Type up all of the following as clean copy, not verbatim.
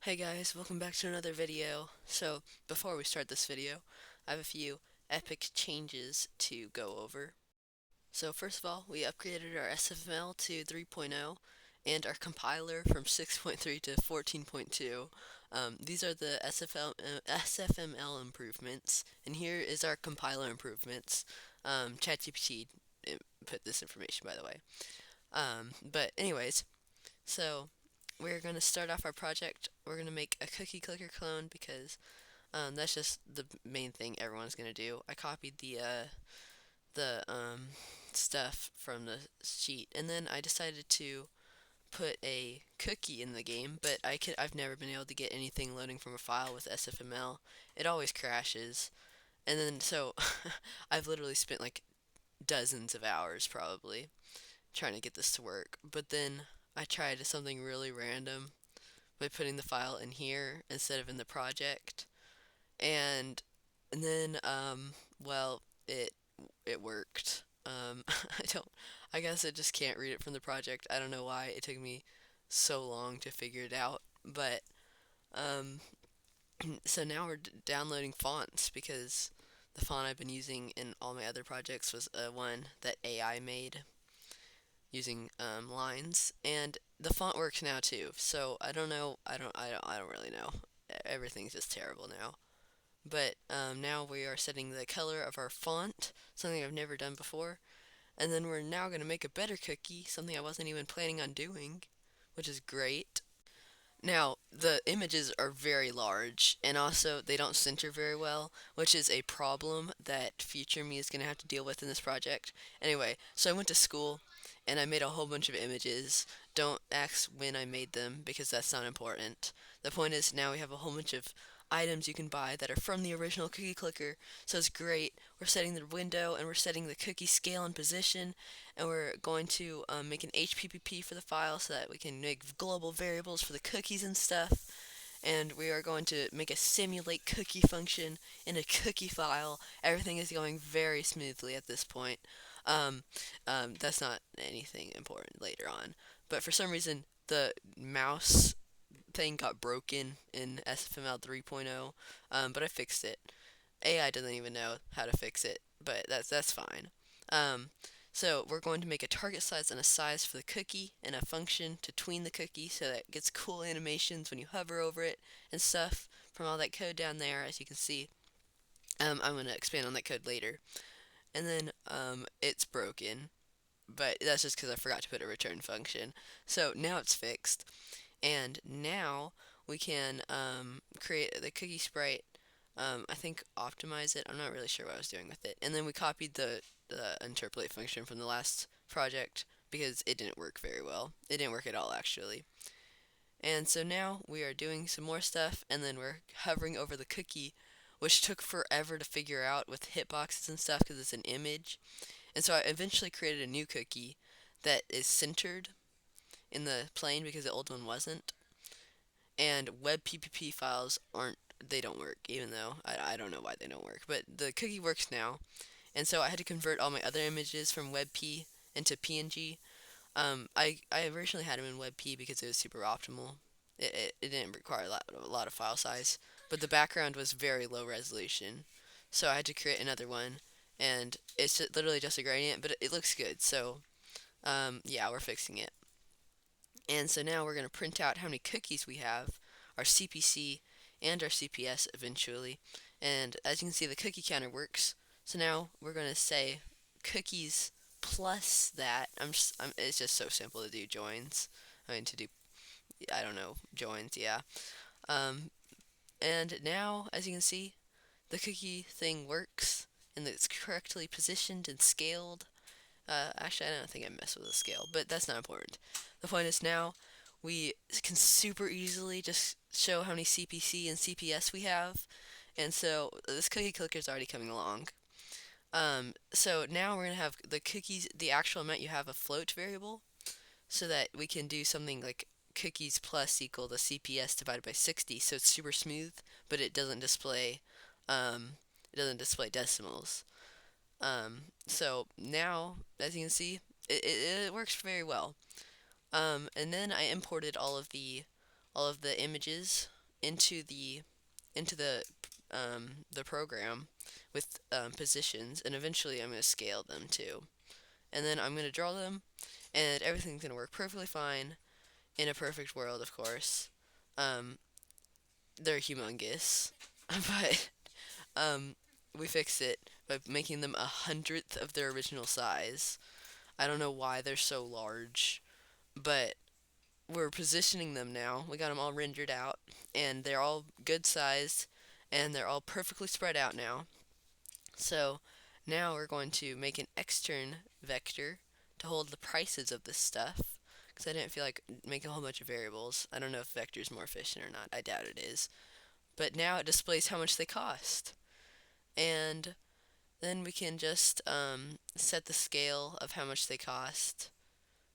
Hey guys, welcome back to another video. So, before we start this video, I have a few epic changes to go over. So first of all, we upgraded our SFML to 3.0 and our compiler from 6.3 to 14.2. These are the SFML improvements, and here is our compiler improvements. ChatGPT put this information, by the way. But anyways, so we're going to start off our project. We're going to make a cookie clicker clone because that's just the main thing everyone's going to do. I copied the stuff from the sheet, and then I decided to put a cookie in the game, but I've never been able to get anything loading from a file with SFML. It always crashes. And then so I've literally spent like dozens of hours probably trying to get this to work. But then I tried something really random by putting the file in here instead of in the project. And and then well, it worked. I don't I guess I just can't read it from the project. I don't know why it took me so long to figure it out. But um so now we're downloading fonts because the font I've been using in all my other projects was one that AI made using lines, and the font works now too. So I don't know. I don't really know. Everything's just terrible now. But now we are setting the color of our font, something I've never done before, and then we're now going to make a better cookie, something I wasn't even planning on doing, which is great. Now, the images are very large, and also they don't center very well, which is a problem that future me is going to have to deal with in this project. Anyway, so I went to school, and I made a whole bunch of images. Don't ask when I made them, because that's not important. The point is, now we have a whole bunch of items you can buy that are from the original cookie clicker, so it's great. We're setting the window, and we're setting the cookie scale and position, and we're going to make an HPPP for the file so that we can make global variables for the cookies and stuff. And we are going to make a simulate cookie function in a cookie file. Everything is going very smoothly at this point. Um, that's not anything important later on. But for some reason, the mouse thing got broken in SFML 3.0, but I fixed it. AI doesn't even know how to fix it, but that's fine. Um, so we're going to make a target size and a size for the cookie and a function to tween the cookie so that it gets cool animations when you hover over it and stuff from all that code down there, as you can see. I'm going to expand on that code later. And then it's broken, but that's just because I forgot to put a return function. So now it's fixed. And now we can create the cookie sprite. I think optimize it. I'm not really sure what I was doing with it. And then we copied the interpolate function from the last project because it didn't work very well. It didn't work at all, actually. And so now we are doing some more stuff, and then we're hovering over the cookie, which took forever to figure out with hitboxes and stuff because it's an image. And so I eventually created a new cookie that is centered in the plane because the old one wasn't. And web PPP files aren't, they don't work, even though I don't know why they don't work. But the cookie works now, and so I had to convert all my other images from WebP into PNG. I originally had them in WebP because it was super optimal. It didn't require a lot of file size, but the background was very low resolution, so I had to create another one, and it's literally just a gradient, but it looks good. So yeah, we're fixing it. And so now we're going to print out how many cookies we have, our CPC and our CPS eventually. And as you can see, the cookie counter works. So now we're going to say cookies plus that. It's just so simple to do joins. I mean, to do, I don't know, joins, yeah. Um, and now, as you can see, the cookie thing works and it's correctly positioned and scaled. Actually, I don't think I messed with the scale, but that's not important. The point is now we can super easily just show how many CPC and CPS we have, and so this cookie clicker is already coming along. So now we're gonna have the cookies, the actual amount you have a float variable, so that we can do something like cookies plus equal to CPS divided by 60, so it's super smooth, but it doesn't display decimals. So now, as you can see, it works very well. And then I imported all of the images into the program with positions, and eventually I'm going to scale them too. And then I'm going to draw them, and everything's going to work perfectly fine in a perfect world, of course. Um, they're humongous, but we fixed it by making them 100th of their original size. I don't know why they're so large, but we're positioning them now. We got them all rendered out, and they're all good sized, and they're all perfectly spread out now. So now we're going to make an extern vector to hold the prices of this stuff, because I didn't feel like making a whole bunch of variables. I don't know if vector is more efficient or not. I doubt it is. But now it displays how much they cost. And then we can just set the scale of how much they cost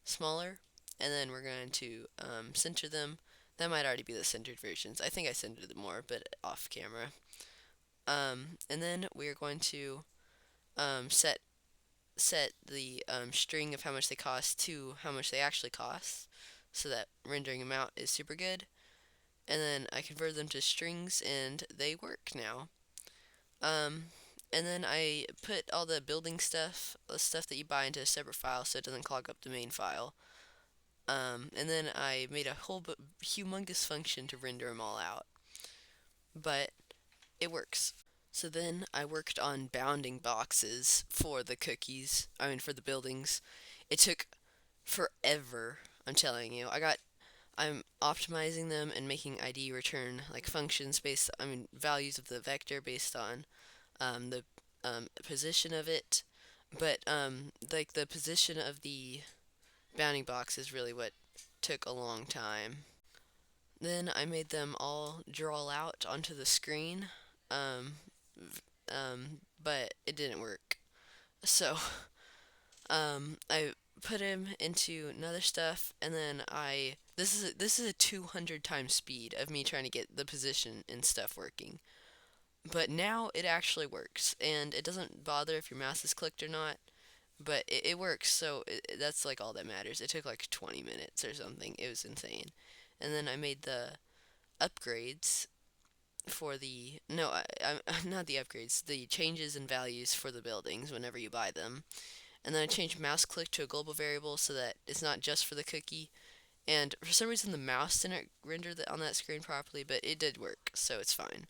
smaller, and then we're going to center them. That might already be the centered versions. I think I centered them more, but off camera. And then we are going to set the string of how much they cost to how much they actually cost, so that rendering them out is super good. And then I convert them to strings, and they work now. Um, and then I put all the building stuff, the stuff that you buy, into a separate file so it doesn't clog up the main file. And then I made a whole humongous function to render them all out. But it works. So then I worked on bounding boxes for the cookies, for the buildings. It took forever, I'm telling you. I'm optimizing them and making ID return like functions based, values of the vector based on the position of it. But like the position of the bounding box is really what took a long time. Then I made them all draw out onto the screen, um, but it didn't work. So I put him into another stuff, and then this is a 200 times speed of me trying to get the position and stuff working. But now it actually works, and it doesn't bother if your mouse is clicked or not. But it works, so that's like all that matters. It took like 20 minutes or something. It was insane. And then I made the upgrades for the no, I not the upgrades, the changes in values for the buildings whenever you buy them. And then I changed mouse click to a global variable so that it's not just for the cookie. And for some reason the mouse didn't render on that screen properly, but it did work, so it's fine.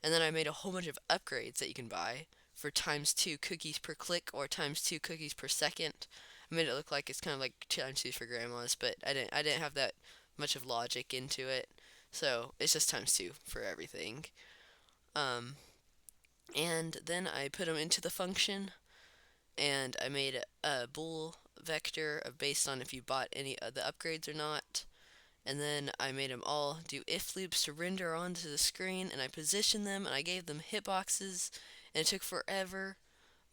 And then I made a whole bunch of upgrades that you can buy for ×2 cookies per click or ×2 cookies per second. I made it look like it's kind of like ×2 for grandmas, but I didn't have that much of logic into it. So it's just ×2 for everything. And then I put them into the function, and I made a bool vector of based on if you bought any of the upgrades or not. And then I made them all do if loops to render onto the screen, and I positioned them, and I gave them hitboxes, and it took forever.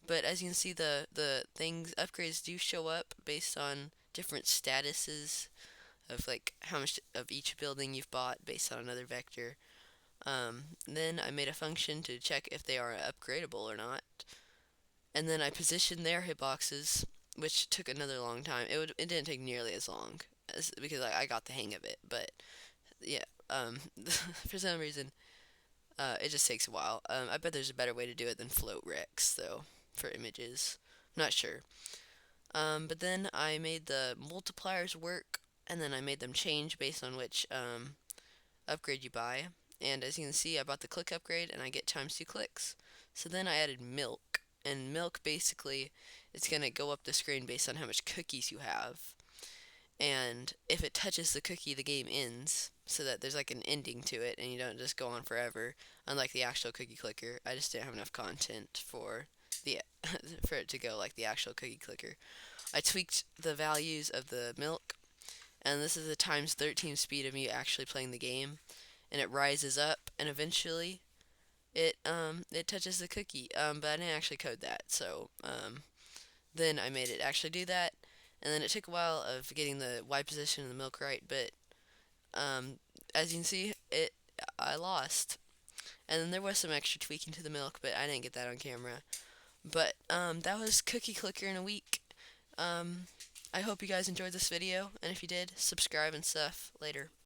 But as you can see, the things upgrades do show up based on different statuses of like how much of each building you've bought based on another vector. Then I made a function to check if they are upgradable or not, and then I positioned their hitboxes, which took another long time. It didn't take nearly as long because I got the hang of it, but yeah, for some reason, it just takes a while. I bet there's a better way to do it than float Rex, though, for images. I'm not sure. But then I made the multipliers work, and then I made them change based on which upgrade you buy. And as you can see, I bought the click upgrade, and I get ×2 clicks. So then I added milk, and milk basically is going to go up the screen based on how much cookies you have. And if it touches the cookie, the game ends, so that there's like an ending to it, and you don't just go on forever. Unlike the actual cookie clicker, I just didn't have enough content for the for it to go like the actual cookie clicker. I tweaked the values of the milk, and this is the ×13 speed of me actually playing the game, and it rises up, and eventually it touches the cookie. But I didn't actually code that, so then I made it actually do that. And then it took a while of getting the Y position and the milk right, but as you can see, I lost. And then there was some extra tweaking to the milk, but I didn't get that on camera. But that was Cookie Clicker in a week. I hope you guys enjoyed this video, and if you did, subscribe and stuff. Later.